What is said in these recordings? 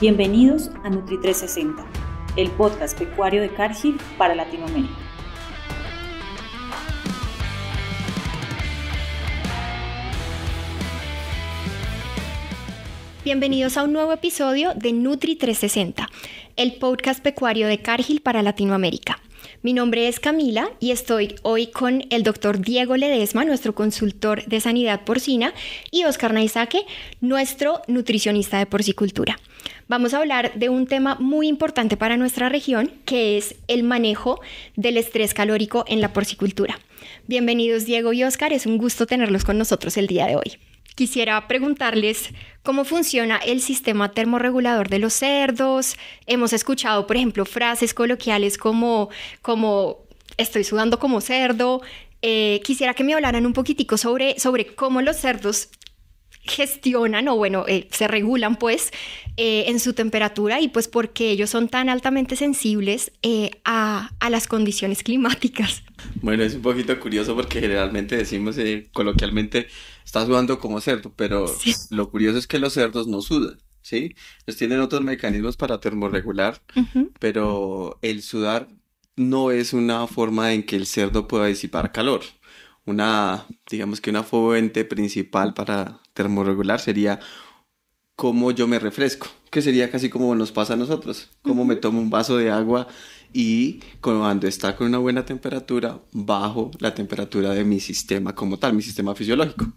Bienvenidos a Nutri360, el podcast pecuario de Cargill para Latinoamérica. Bienvenidos a un nuevo episodio de Nutri360, el podcast pecuario de Cargill para Latinoamérica. Mi nombre es Camila y estoy hoy con el doctor Diego Ledesma, nuestro consultor de sanidad porcina, y Oscar Naizaque, nuestro nutricionista de porcicultura. Vamos a hablar de un tema muy importante para nuestra región, que es el manejo del estrés calórico en la porcicultura. Bienvenidos Diego y Oscar, es un gusto tenerlos con nosotros el día de hoy. Quisiera preguntarles cómo funciona el sistema termorregulador de los cerdos. Hemos escuchado, por ejemplo, frases coloquiales como estoy sudando como cerdo. Quisiera que me hablaran un poquitico sobre cómo los cerdos gestionan se regulan en su temperatura y pues por qué ellos son tan altamente sensibles a las condiciones climáticas. Bueno, es un poquito curioso porque generalmente decimos coloquialmente está sudando como cerdo, pero sí. Lo curioso es que los cerdos no sudan, ¿sí? Ellos tienen otros mecanismos para termorregular, pero el sudar no es una forma en que el cerdo pueda disipar calor. Digamos que una fuente principal para termorregular sería cómo yo me refresco, que sería casi como nos pasa a nosotros, cómo me tomo un vaso de agua y cuando está con una buena temperatura, bajo la temperatura de mi sistema como tal, mi sistema fisiológico.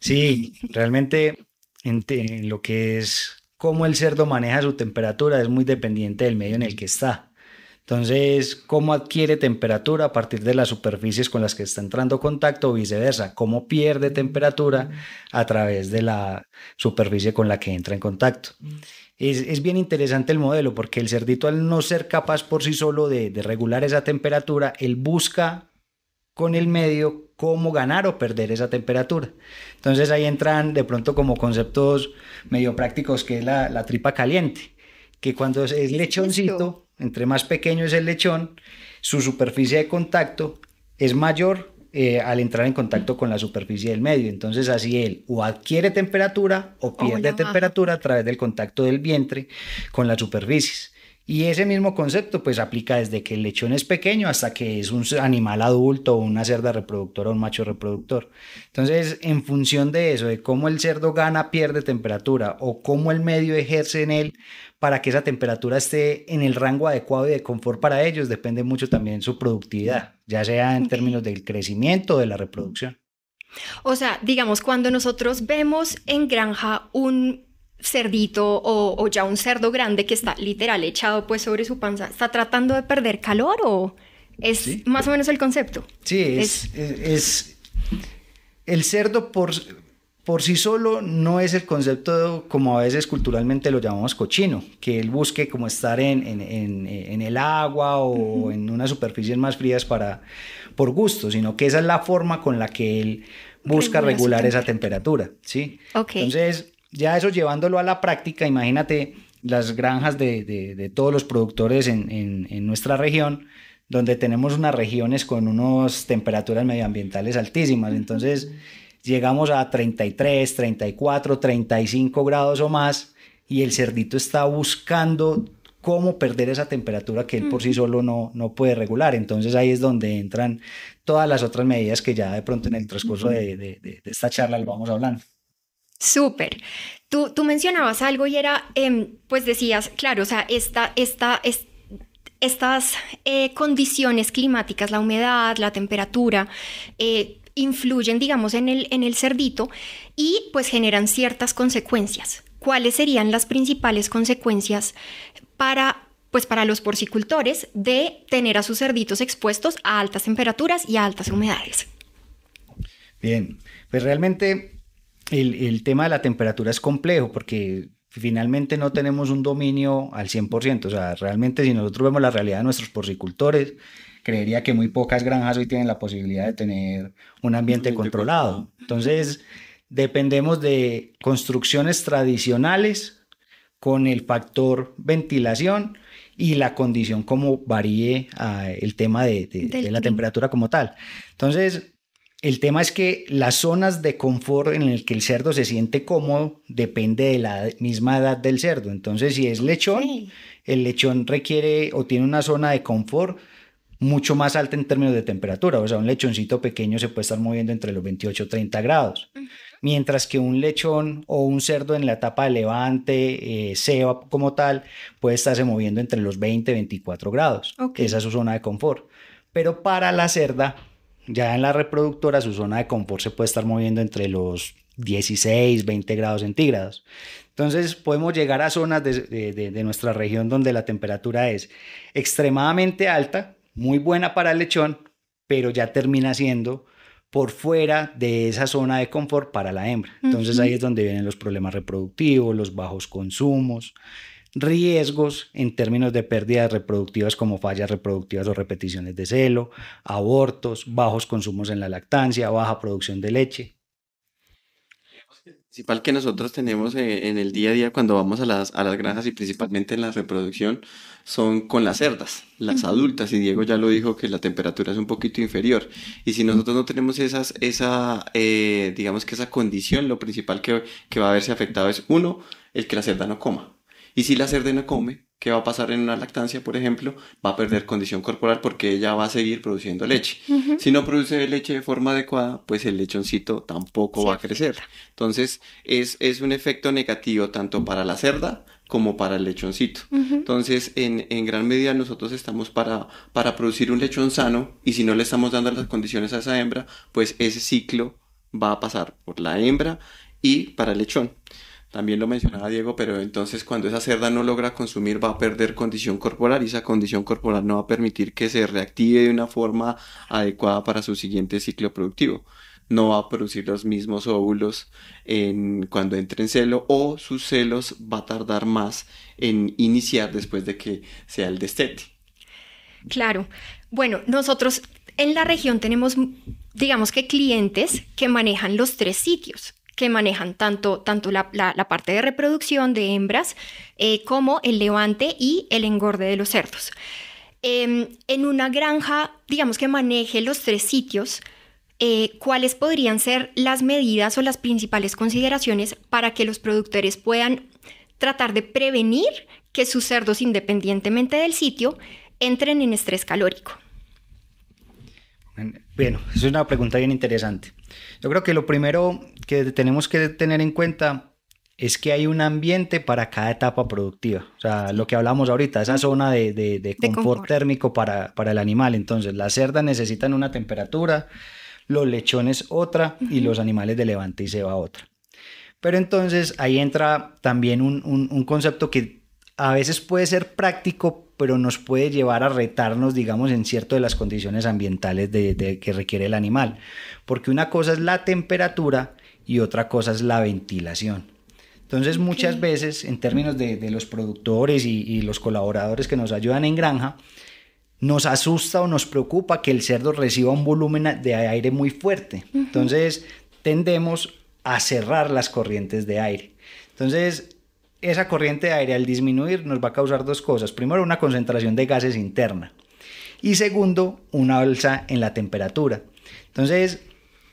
Sí, realmente en lo que es cómo el cerdo maneja su temperatura es muy dependiente del medio en el que está. Entonces, ¿cómo adquiere temperatura a partir de las superficies con las que está entrando en contacto o viceversa? ¿Cómo pierde temperatura a través de la superficie con la que entra en contacto? Es bien interesante el modelo porque el cerdito, al no ser capaz por sí solo de regular esa temperatura, él busca con el medio cómo ganar o perder esa temperatura. Entonces ahí entran de pronto como conceptos medio prácticos, que es la tripa caliente, que cuando es lechoncito, entre más pequeño es el lechón, su superficie de contacto es mayor al entrar en contacto con la superficie del medio. Entonces así él o adquiere temperatura o pierde temperatura a través del contacto del vientre con las superficies. Y ese mismo concepto pues aplica desde que el lechón es pequeño hasta que es un animal adulto o una cerda reproductora o un macho reproductor. Entonces, en función de eso, de cómo el cerdo gana, pierde temperatura o cómo el medio ejerce en él para que esa temperatura esté en el rango adecuado y de confort para ellos, depende mucho también su productividad, ya sea en términos del crecimiento o de la reproducción. O sea, digamos, cuando nosotros vemos en granja un cerdito o ya un cerdo grande que está literal echado pues sobre su panza, ¿está tratando de perder calor o es sí, más o menos el concepto? Sí, es el cerdo por sí solo no es el concepto como a veces culturalmente lo llamamos cochino, que él busque como estar en el agua o en unas superficies más frías por gusto, sino que esa es la forma con la que él busca regular esa temperatura, ¿sí? Okay. Entonces, ya eso llevándolo a la práctica, imagínate las granjas de todos los productores en nuestra región, donde tenemos unas regiones con unas temperaturas medioambientales altísimas. Entonces llegamos a 33, 34, 35 grados o más y el cerdito está buscando cómo perder esa temperatura que él por sí solo no puede regular. Entonces ahí es donde entran todas las otras medidas que ya de pronto en el transcurso de esta charla lo vamos hablando. Súper. Tú mencionabas algo y era, pues decías, claro, o sea, estas condiciones climáticas, la humedad, la temperatura, influyen, digamos, en el cerdito y pues generan ciertas consecuencias. ¿Cuáles serían las principales consecuencias para los porcicultores de tener a sus cerditos expuestos a altas temperaturas y a altas humedades? Bien, pues realmente el tema de la temperatura es complejo porque finalmente no tenemos un dominio al 100%. O sea, realmente si nosotros vemos la realidad de nuestros porcicultores, creería que muy pocas granjas hoy tienen la posibilidad de tener un ambiente controlado. Entonces, dependemos de construcciones tradicionales con el factor ventilación y la condición como varíe el tema de la temperatura como tal. Entonces, El tema es que las zonas de confort en el que el cerdo se siente cómodo depende de la misma edad del cerdo. Entonces, si es lechón, el lechón requiere o tiene una zona de confort mucho más alta en términos de temperatura. O sea, un lechoncito pequeño se puede estar moviendo entre los 28 y 30 grados. Mientras que un lechón o un cerdo en la etapa de levante, ceba como tal, puede estarse moviendo entre los 20 y 24 grados. Esa es su zona de confort. Pero para la cerda, ya en la reproductora, su zona de confort se puede estar moviendo entre los 16, 20 grados centígrados. Entonces podemos llegar a zonas de nuestra región donde la temperatura es extremadamente alta, muy buena para el lechón, pero ya termina siendo por fuera de esa zona de confort para la hembra. Entonces ahí es donde vienen los problemas reproductivos, los bajos consumos, riesgos en términos de pérdidas reproductivas como fallas reproductivas o repeticiones de celo, abortos, bajos consumos en la lactancia, baja producción de leche. Lo principal que nosotros tenemos en el día a día cuando vamos a las granjas y principalmente en la reproducción son con las cerdas, las adultas, y Diego ya lo dijo que la temperatura es un poquito inferior, y si nosotros no tenemos digamos que esa condición, lo principal que va a verse afectado es uno, el que la cerda no coma, y si la cerda no come, ¿qué va a pasar en una lactancia, por ejemplo? Va a perder condición corporal porque ella va a seguir produciendo leche. Si no produce leche de forma adecuada, pues el lechoncito tampoco va a crecer. Entonces, es un efecto negativo tanto para la cerda como para el lechoncito. Entonces, en gran medida nosotros estamos para producir un lechón sano, y si no le estamos dando las condiciones a esa hembra, pues ese ciclo va a pasar por la hembra y para el lechón. También lo mencionaba Diego, pero entonces cuando esa cerda no logra consumir va a perder condición corporal, y esa condición corporal no va a permitir que se reactive de una forma adecuada para su siguiente ciclo productivo. No va a producir los mismos óvulos cuando entre en celo, o sus celos va a tardar más en iniciar después de que sea el destete. Claro. Bueno, nosotros en la región tenemos, digamos que clientes que manejan los 3 sitios, que manejan tanto la parte de reproducción de hembras como el levante y el engorde de los cerdos. En una granja, digamos que maneje los 3 sitios, ¿cuáles podrían ser las medidas o las principales consideraciones para que los productores puedan tratar de prevenir que sus cerdos, independientemente del sitio, entren en estrés calórico? Bueno, es una pregunta bien interesante. Yo creo que lo primero que tenemos que tener en cuenta es que hay un ambiente para cada etapa productiva. O sea, lo que hablamos ahorita, esa zona de confort térmico para el animal. Entonces, las cerdas necesitan una temperatura, los lechones otra, y los animales de levante y ceba otra. Pero entonces ahí entra también un concepto que a veces puede ser práctico, pero nos puede llevar a retarnos, digamos, en cierto de las condiciones ambientales que requiere el animal. Porque una cosa es la temperatura y otra cosa es la ventilación. Entonces, muchas veces, en términos de los productores y los colaboradores que nos ayudan en granja, nos asusta o nos preocupa que el cerdo reciba un volumen de aire muy fuerte. Entonces, tendemos a cerrar las corrientes de aire. Entonces, esa corriente de aire, al disminuir, nos va a causar 2 cosas. Primero, una concentración de gases interna, y segundo, una alza en la temperatura. Entonces,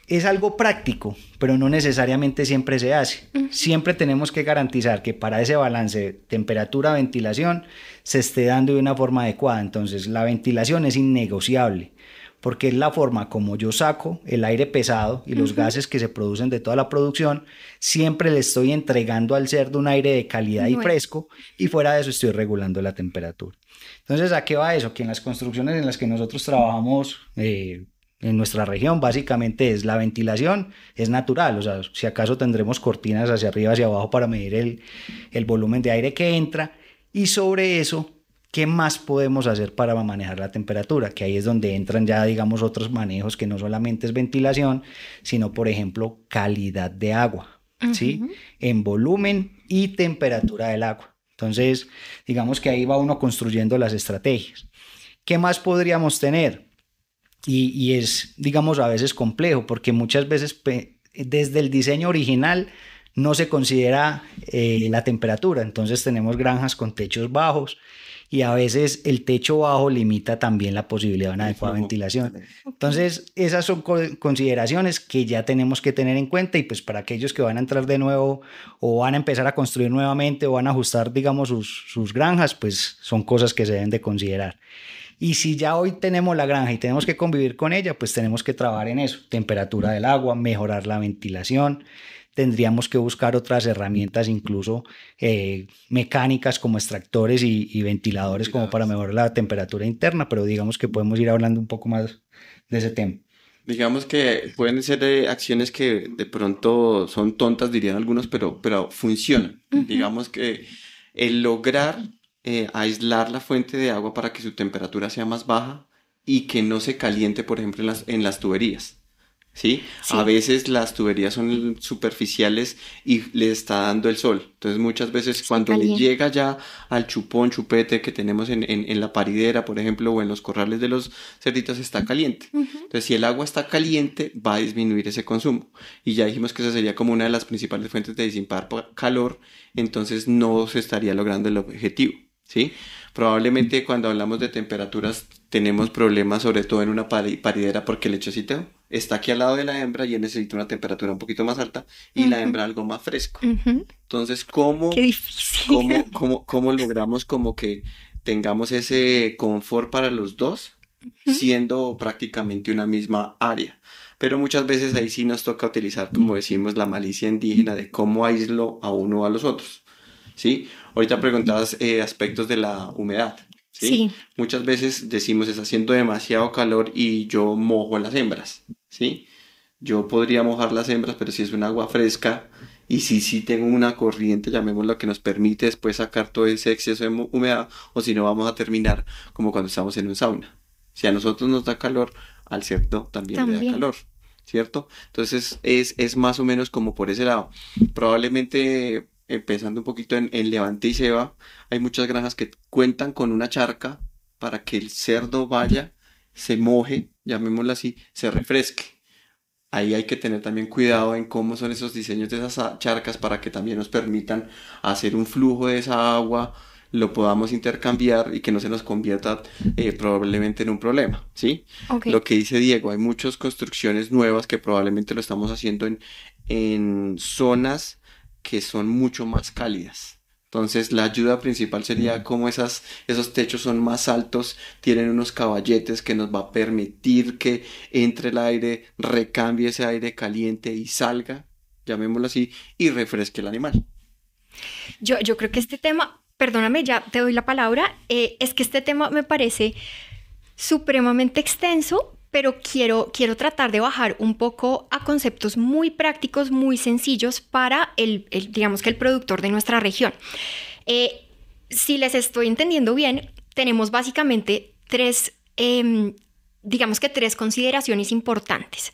es algo práctico, pero no necesariamente siempre se hace. Siempre tenemos que garantizar que para ese balance temperatura-ventilación se esté dando de una forma adecuada. Entonces, la ventilación es innegociable, porque es la forma como yo saco el aire pesado y los gases que se producen de toda la producción. Siempre le estoy entregando al cerdo un aire de calidad y fresco, y fuera de eso estoy regulando la temperatura. Entonces, ¿a qué va eso? Que en las construcciones en las que nosotros trabajamos en nuestra región, básicamente es la ventilación, es natural. O sea, si acaso tendremos cortinas hacia arriba, hacia abajo para medir el volumen de aire que entra, y sobre eso, ¿qué más podemos hacer para manejar la temperatura? Que ahí es donde entran ya, digamos, otros manejos que no solamente es ventilación, sino, por ejemplo, calidad de agua, ¿sí? En volumen y temperatura del agua. Entonces, digamos que ahí va uno construyendo las estrategias. ¿Qué más podríamos tener? Y es, digamos, a veces complejo, porque muchas veces desde el diseño original no se considera la temperatura. Entonces tenemos granjas con techos bajos, y a veces el techo bajo limita también la posibilidad de una adecuada ventilación. Entonces, esas son consideraciones que ya tenemos que tener en cuenta, y pues para aquellos que van a entrar de nuevo o van a empezar a construir nuevamente o van a ajustar, digamos, sus granjas, pues son cosas que se deben de considerar. Y si ya hoy tenemos la granja y tenemos que convivir con ella, pues tenemos que trabajar en eso: temperatura del agua, mejorar la ventilación. Tendríamos que buscar otras herramientas, incluso mecánicas, como extractores y ventiladores, como para mejorar la temperatura interna, pero digamos que podemos ir hablando un poco más de ese tema. Digamos que pueden ser acciones que de pronto son tontas, dirían algunos, pero funcionan. Digamos que el lograr aislar la fuente de agua para que su temperatura sea más baja y que no se caliente, por ejemplo, en las tuberías. ¿Sí? Sí. A veces las tuberías son superficiales y le está dando el sol. Entonces muchas veces cuando le llega ya al chupete que tenemos en la paridera, por ejemplo, o en los corrales de los cerditos, está caliente. Entonces si el agua está caliente, va a disminuir ese consumo. Y ya dijimos que esa sería como una de las principales fuentes de disipar calor, entonces no se estaría logrando el objetivo, ¿sí? Probablemente cuando hablamos de temperaturas tenemos problemas, sobre todo en una paridera, porque el lechocito está aquí al lado de la hembra y él necesita una temperatura un poquito más alta y la hembra algo más fresco. Entonces, Qué difícil. ¿cómo logramos como que tengamos ese confort para los dos, siendo prácticamente una misma área? Pero muchas veces ahí sí nos toca utilizar, como decimos, la malicia indígena de cómo aíslo a uno o a los otros, ¿sí? Ahorita preguntabas aspectos de la humedad, ¿sí? Sí. Muchas veces decimos, está haciendo demasiado calor y yo mojo las hembras, ¿sí? Yo podría mojar las hembras, pero si es un agua fresca y si tengo una corriente, llamémoslo, que nos permite después sacar todo ese exceso de humedad, o si no vamos a terminar como cuando estamos en un sauna. Si a nosotros nos da calor, al cerdo también le da calor, ¿cierto? Entonces es más o menos como por ese lado. Probablemente, empezando un poquito en Levante y Ceiba, hay muchas granjas que cuentan con una charca para que el cerdo vaya, se moje, llamémoslo así, se refresque. Ahí hay que tener también cuidado en cómo son esos diseños de esas charcas para que también nos permitan hacer un flujo de esa agua, lo podamos intercambiar y que no se nos convierta probablemente en un problema, ¿sí? Okay. Lo que dice Diego, hay muchas construcciones nuevas que probablemente lo estamos haciendo en zonas que son mucho más cálidas. Entonces la ayuda principal sería como esos techos son más altos, tienen unos caballetes que nos va a permitir que entre el aire, recambie ese aire caliente y salga, llamémoslo así, y refresque el animal. Yo creo que este tema, perdóname, ya te doy la palabra, es que este tema me parece supremamente extenso, pero quiero tratar de bajar un poco a conceptos muy prácticos, muy sencillos para digamos que el productor de nuestra región. Si les estoy entendiendo bien, tenemos básicamente tres consideraciones importantes.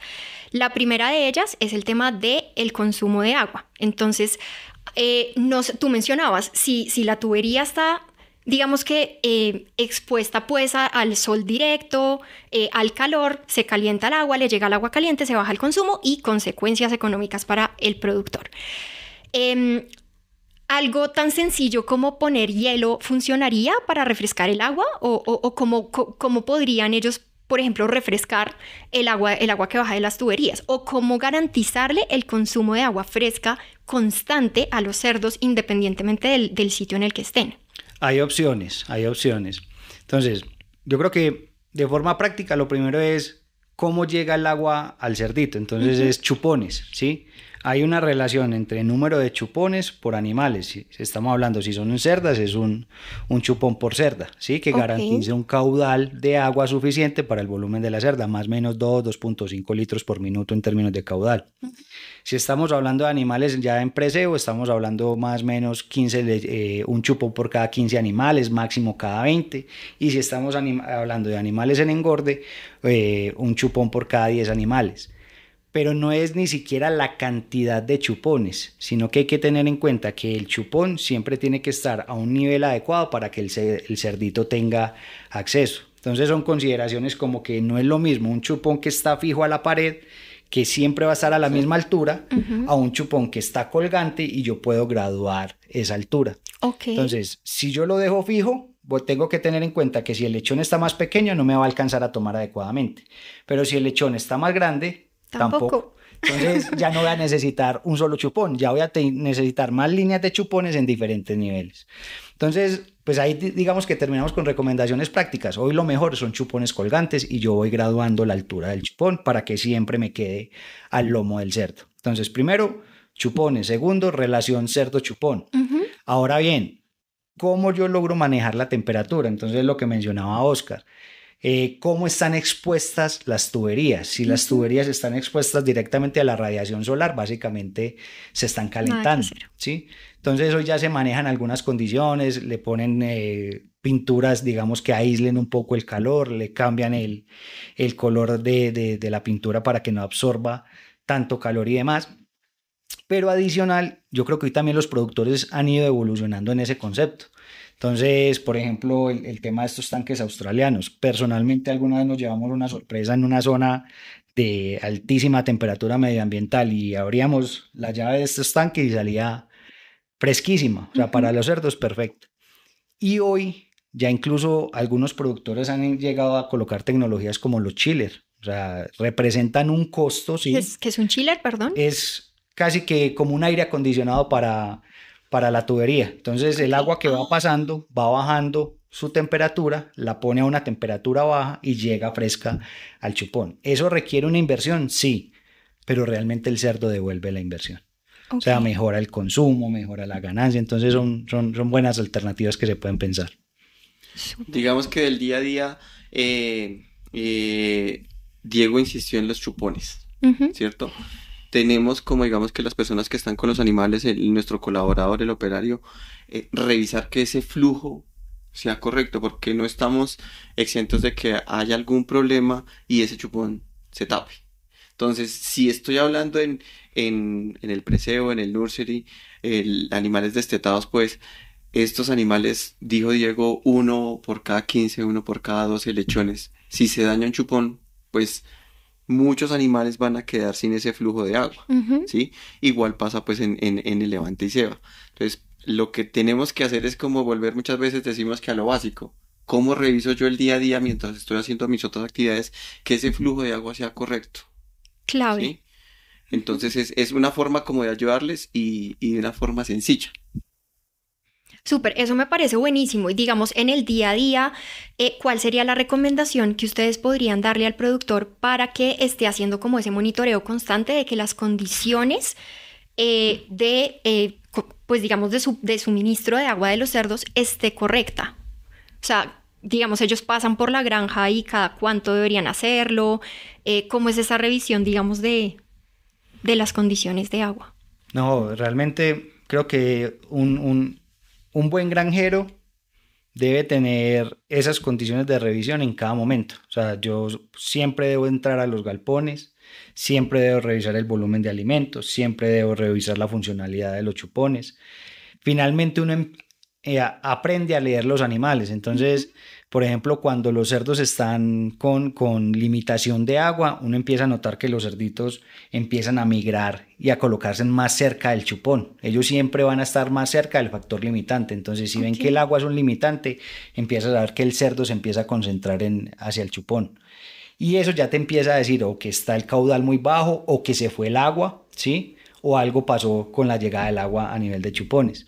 La primera de ellas es el tema del consumo de agua. Entonces, tú mencionabas, si la tubería está, digamos que expuesta pues al sol directo, al calor, se calienta el agua, le llega el agua caliente, se baja el consumo y consecuencias económicas para el productor. ¿Algo tan sencillo como poner hielo funcionaría para refrescar el agua? ¿O cómo podrían ellos, por ejemplo, refrescar el agua que baja de las tuberías? ¿O cómo garantizarle el consumo de agua fresca constante a los cerdos independientemente del sitio en el que estén? Hay opciones. Entonces, yo creo que de forma práctica lo primero es cómo llega el agua al cerdito. Entonces es chupones, ¿sí? Hay una relación entre el número de chupones por animales. Si estamos hablando, si son cerdas, es un chupón por cerda, ¿sí? Que garantice un caudal de agua suficiente para el volumen de la cerda, más o menos 2.5 litros por minuto en términos de caudal. Si estamos hablando de animales ya en preseo, estamos hablando más o menos un chupón por cada 15 animales, máximo cada 20. Y si estamos hablando de animales en engorde, un chupón por cada 10 animales. Pero no es ni siquiera la cantidad de chupones, sino que hay que tener en cuenta que el chupón siempre tiene que estar a un nivel adecuado para que el cerdito tenga acceso. Entonces son consideraciones como que no es lo mismo un chupón que está fijo a la pared, que siempre va a estar a la misma altura, a un chupón que está colgante y yo puedo graduar esa altura. Okay. Entonces, si yo lo dejo fijo, tengo que tener en cuenta que si el lechón está más pequeño no me va a alcanzar a tomar adecuadamente, pero si el lechón está más grande, tampoco. Entonces ya no voy a necesitar un solo chupón, ya voy a necesitar más líneas de chupones en diferentes niveles. Entonces, pues ahí digamos que terminamos con recomendaciones prácticas. Hoy lo mejor son chupones colgantes y yo voy graduando la altura del chupón para que siempre me quede al lomo del cerdo. Entonces, primero, chupones. Segundo, relación cerdo-chupón. Ahora bien, ¿cómo yo logro manejar la temperatura? Entonces, lo que mencionaba Oscar. ¿Cómo están expuestas las tuberías? Si las tuberías están expuestas directamente a la radiación solar, básicamente se están calentando, ¿sí? Entonces hoy ya se manejan algunas condiciones, le ponen pinturas, digamos, que aíslen un poco el calor, le cambian el color de la pintura para que no absorba tanto calor y demás. Pero adicional, yo creo que hoy también los productores han ido evolucionando en ese concepto. Entonces, por ejemplo, el tema de estos tanques australianos. Personalmente, alguna vez nos llevamos una sorpresa en una zona de altísima temperatura medioambiental y abríamos la llave de estos tanques y salía fresquísima. O sea, para los cerdos, perfecto. Y hoy ya incluso algunos productores han llegado a colocar tecnologías como los chillers. O sea, representan un costo, ¿sí? ¿Qué es un chiller, perdón? Es casi que como un aire acondicionado para la tubería. Entonces el agua que va pasando va bajando su temperatura, la pone a una temperatura baja y llega fresca al chupón. ¿Eso requiere una inversión? Sí, pero realmente el cerdo devuelve la inversión. O sea, mejora el consumo, mejora la ganancia. Entonces son buenas alternativas que se pueden pensar. Digamos que del día a día, Diego insistió en los chupones, ¿cierto? Tenemos como digamos que las personas que están con los animales, nuestro colaborador, el operario, revisar que ese flujo sea correcto, porque no estamos exentos de que haya algún problema y ese chupón se tape. Entonces, si estoy hablando en el preseo, en el nursery, animales destetados, pues estos animales, dijo Diego, 1 por cada 15, 1 por cada 12 lechones. Si se daña un chupón, pues muchos animales van a quedar sin ese flujo de agua, ¿sí? Igual pasa pues en el levante y ceba. Entonces, lo que tenemos que hacer es como volver, muchas veces decimos que a lo básico. ¿Cómo reviso yo el día a día mientras estoy haciendo mis otras actividades que ese flujo de agua sea correcto? Clave. ¿Sí? Entonces es una forma como de ayudarles y de una forma sencilla. Súper, eso me parece buenísimo. Y digamos, en el día a día, ¿cuál sería la recomendación que ustedes podrían darle al productor para que esté haciendo como ese monitoreo constante de que las condiciones pues digamos, de suministro de agua de los cerdos esté correcta? O sea, digamos, ellos pasan por la granja y cada cuánto deberían hacerlo. ¿Cómo es esa revisión, digamos, de las condiciones de agua? No, realmente creo que un buen granjero debe tener esas condiciones de revisión en cada momento. O sea, yo siempre debo entrar a los galpones, siempre debo revisar el volumen de alimentos, siempre debo revisar la funcionalidad de los chupones. Finalmente uno aprende a leer los animales. Entonces, por ejemplo, cuando los cerdos están con limitación de agua, uno empieza a notar que los cerditos empiezan a migrar y a colocarse más cerca del chupón. Ellos siempre van a estar más cerca del factor limitante. Entonces, si ven que el agua es un limitante, empiezas a ver que el cerdo se empieza a concentrar hacia el chupón. Y eso ya te empieza a decir o que está el caudal muy bajo o que se fue el agua, ¿sí? O algo pasó con la llegada del agua a nivel de chupones.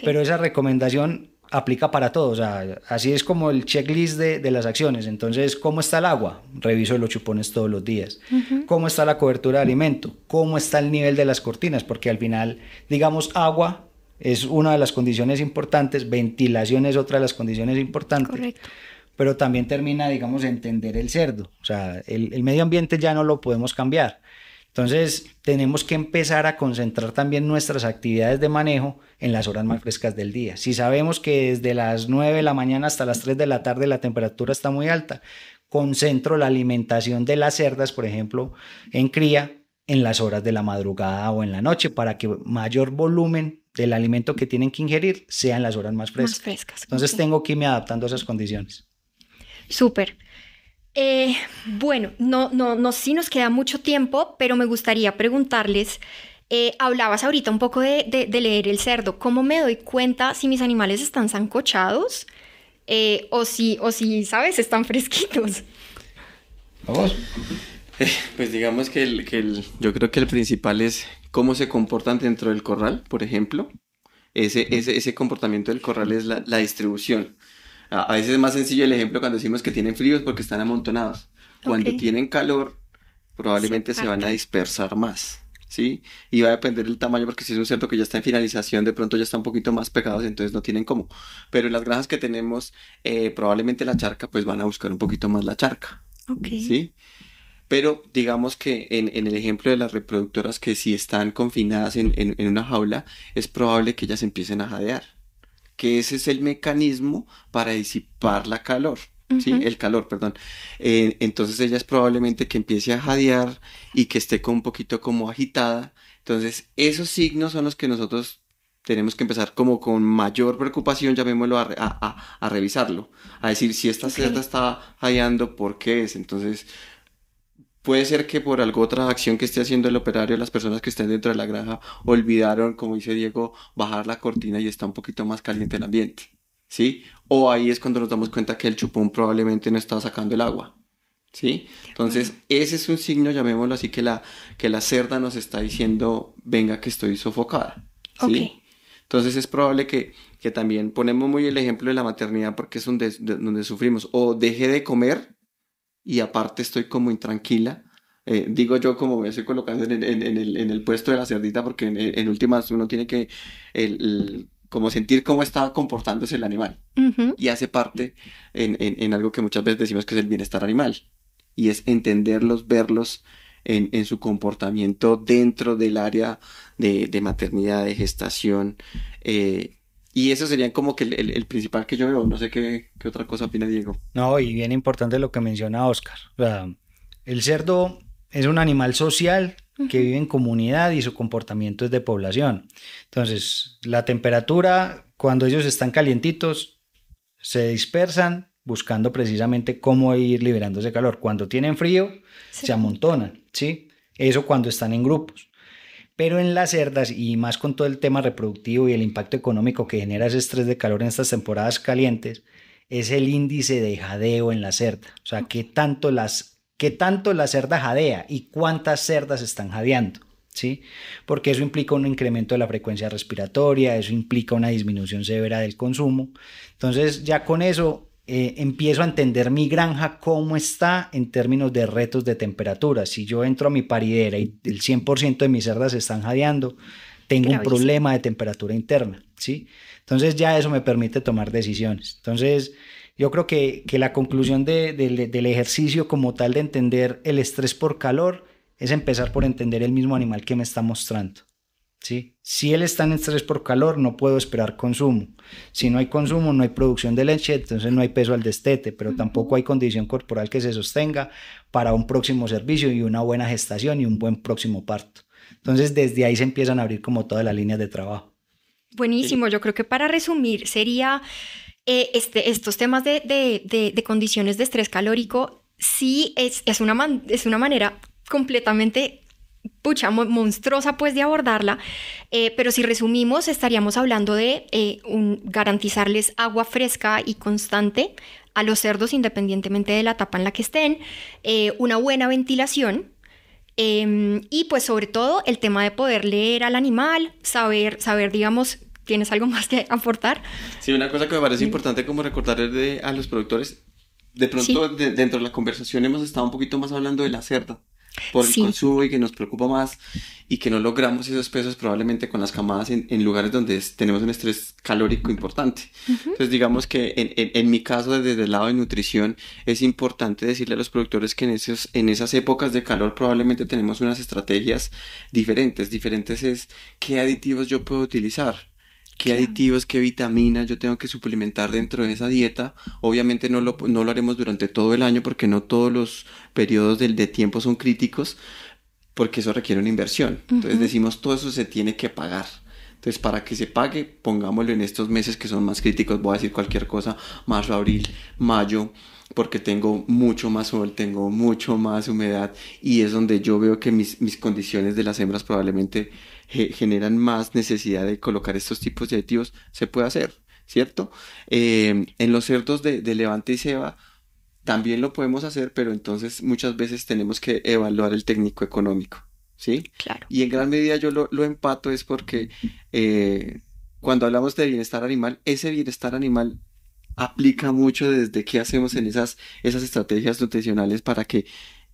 Pero esa recomendación aplica para todo, o sea, así es como el checklist de las acciones. Entonces, ¿cómo está el agua? Reviso los chupones todos los días. ¿Cómo está la cobertura de alimento? ¿Cómo está el nivel de las cortinas? Porque al final, digamos, agua es una de las condiciones importantes, ventilación es otra de las condiciones importantes. Correcto. Pero también termina, digamos, entender el cerdo. O sea, el medio ambiente ya no lo podemos cambiar. Entonces, tenemos que empezar a concentrar también nuestras actividades de manejo en las horas más frescas del día. Si sabemos que desde las 9 de la mañana hasta las 3 de la tarde la temperatura está muy alta, concentro la alimentación de las cerdas, por ejemplo, en cría, en las horas de la madrugada o en la noche, para que mayor volumen del alimento que tienen que ingerir sea en las horas más frescas. Entonces, tengo que irme adaptando a esas condiciones. Súper. Bueno, no sé si nos queda mucho tiempo, pero me gustaría preguntarles, hablabas ahorita un poco de leer el cerdo. ¿Cómo me doy cuenta si mis animales están sancochados? o si, ¿sabes? Están fresquitos. Vamos. Pues digamos que yo creo que el principal es cómo se comportan dentro del corral, por ejemplo. Ese comportamiento del corral es la distribución. A veces es más sencillo el ejemplo cuando decimos que tienen fríos porque están amontonados. Cuando tienen calor, probablemente se van a dispersar más, ¿sí? Y va a depender del tamaño, porque si es un cerdo que ya está en finalización, de pronto ya está un poquito más pegados, entonces no tienen cómo. Pero en las granjas que tenemos, probablemente la charca, pues van a buscar un poquito más la charca, ¿sí? Pero digamos que en el ejemplo de las reproductoras que si están confinadas en una jaula, es probable que ellas empiecen a jadear, que ese es el mecanismo para disipar la calor, ¿sí? El calor, perdón. Entonces ella es probablemente que empiece a jadear y que esté un poquito como agitada. Entonces esos signos son los que nosotros tenemos que empezar como con mayor preocupación, llamémoslo, a revisarlo, a decir si esta cerda está jadeando, ¿por qué es? Entonces puede ser que por alguna otra acción que esté haciendo el operario, las personas que estén dentro de la granja olvidaron, como dice Diego, bajar la cortina y está un poquito más caliente el ambiente, ¿sí? O ahí es cuando nos damos cuenta que el chupón probablemente no está sacando el agua, ¿sí? Entonces, ese es un signo, llamémoslo así, que la cerda nos está diciendo, venga que estoy sofocada, ¿sí? Entonces es probable que también ponemos muy el ejemplo de la maternidad porque es donde sufrimos, o deje de comer y aparte estoy como intranquila, digo yo como me estoy colocando en el puesto de la cerdita, porque en últimas uno tiene que como sentir cómo está comportándose el animal, y hace parte en algo que muchas veces decimos que es el bienestar animal, y es entenderlos, verlos en su comportamiento dentro del área de maternidad, de gestación, y eso sería como que el principal que yo veo. No sé qué otra cosa opina Diego. No, y bien importante lo que menciona Oscar. O sea, el cerdo es un animal social que vive en comunidad y su comportamiento es de población. Entonces, la temperatura, cuando ellos están calientitos, se dispersan buscando precisamente cómo ir liberando ese calor. Cuando tienen frío, se amontonan, ¿sí? Eso cuando están en grupos. Pero en las cerdas, y más con todo el tema reproductivo y el impacto económico que genera ese estrés de calor en estas temporadas calientes, es el índice de jadeo en la cerda. O sea, qué tanto la cerda jadea y cuántas cerdas están jadeando, ¿sí? Porque eso implica un incremento de la frecuencia respiratoria, eso implica una disminución severa del consumo. Entonces, ya con eso empiezo a entender mi granja cómo está en términos de retos de temperatura. Si yo entro a mi paridera y el 100% de mis cerdas están jadeando, tengo un problema de temperatura interna, ¿sí? Entonces ya eso me permite tomar decisiones. Entonces yo creo que la conclusión del ejercicio como tal de entender el estrés por calor es empezar por entender el mismo animal que me está mostrando, ¿sí? Si él está en estrés por calor, no puedo esperar consumo. Si no hay consumo, no hay producción de leche, entonces no hay peso al destete, pero tampoco hay condición corporal que se sostenga para un próximo servicio y una buena gestación y un buen próximo parto. Entonces desde ahí se empiezan a abrir como todas las líneas de trabajo. Buenísimo, yo creo que para resumir sería estos temas de condiciones de estrés calórico, sí es una manera completamente monstruosa pues de abordarla, pero si resumimos estaríamos hablando de garantizarles agua fresca y constante a los cerdos independientemente de la etapa en la que estén, una buena ventilación, y pues sobre todo el tema de poder leer al animal, saber digamos. ¿Tienes algo más que aportar? Sí, una cosa que me parece importante como recordarles a los productores, de pronto dentro de la conversación hemos estado un poquito más hablando de la cerda, por el consumo, y que nos preocupa más y que no logramos esos pesos probablemente con las camadas en lugares donde tenemos un estrés calórico importante. Entonces digamos que en mi caso desde el lado de nutrición es importante decirle a los productores que en esas épocas de calor probablemente tenemos unas estrategias diferentes es qué aditivos yo puedo utilizar, qué aditivos, qué vitaminas yo tengo que suplementar dentro de esa dieta. Obviamente no lo haremos durante todo el año porque no todos los periodos de tiempo son críticos, porque eso requiere una inversión. Entonces decimos, todo eso se tiene que pagar. Entonces, para que se pague, pongámoslo en estos meses que son más críticos. Voy a decir cualquier cosa: marzo, abril, mayo, porque tengo mucho más sol, tengo mucho más humedad, y es donde yo veo que mis condiciones de las hembras probablemente generan más necesidad de colocar estos tipos de aditivos. Se puede hacer. ¿cierto? En los cerdos de levante y ceba también lo podemos hacer, pero entonces muchas veces tenemos que evaluar el técnico económico, ¿sí? Claro. Y en gran medida yo lo empato es porque cuando hablamos de bienestar animal, ese bienestar animal aplica mucho desde qué hacemos en esas estrategias nutricionales para que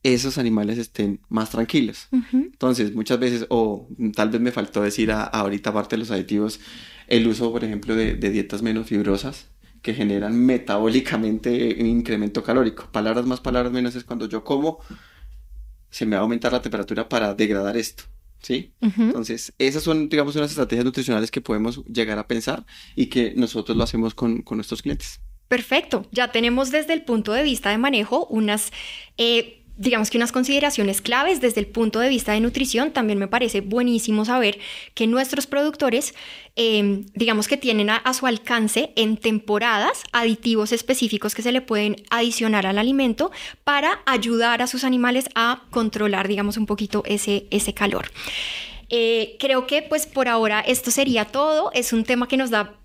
esos animales estén más tranquilos. Entonces, muchas veces, o tal vez me faltó decir ahorita, aparte de los aditivos, el uso, por ejemplo, de dietas menos fibrosas que generan metabólicamente un incremento calórico. Palabras más, palabras menos es cuando yo como, se me va a aumentar la temperatura para degradar esto, ¿sí? Entonces, esas son, digamos, unas estrategias nutricionales que podemos llegar a pensar y que nosotros lo hacemos con nuestros clientes. Perfecto, ya tenemos desde el punto de vista de manejo unas digamos que unas consideraciones claves desde el punto de vista de nutrición. También me parece buenísimo saber que nuestros productores, digamos que tienen a su alcance en temporadas aditivos específicos que se le pueden adicionar al alimento para ayudar a sus animales a controlar, digamos, un poquito ese calor. Creo que pues por ahora esto sería todo. Es un tema que nos da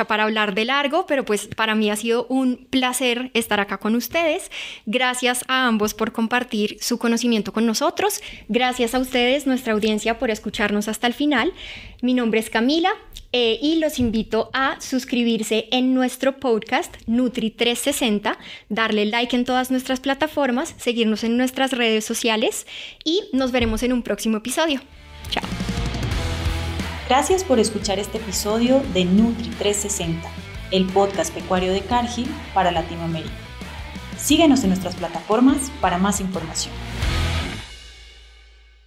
para hablar de largo, pero pues para mí ha sido un placer estar acá con ustedes. Gracias a ambos por compartir su conocimiento con nosotros. Gracias a ustedes, nuestra audiencia, por escucharnos hasta el final. Mi nombre es Camila y los invito a suscribirse en nuestro podcast Nutri360, darle like en todas nuestras plataformas, seguirnos en nuestras redes sociales y nos veremos en un próximo episodio. Chao. Gracias por escuchar este episodio de Nutri360, el podcast pecuario de Cargill para Latinoamérica. Síguenos en nuestras plataformas para más información.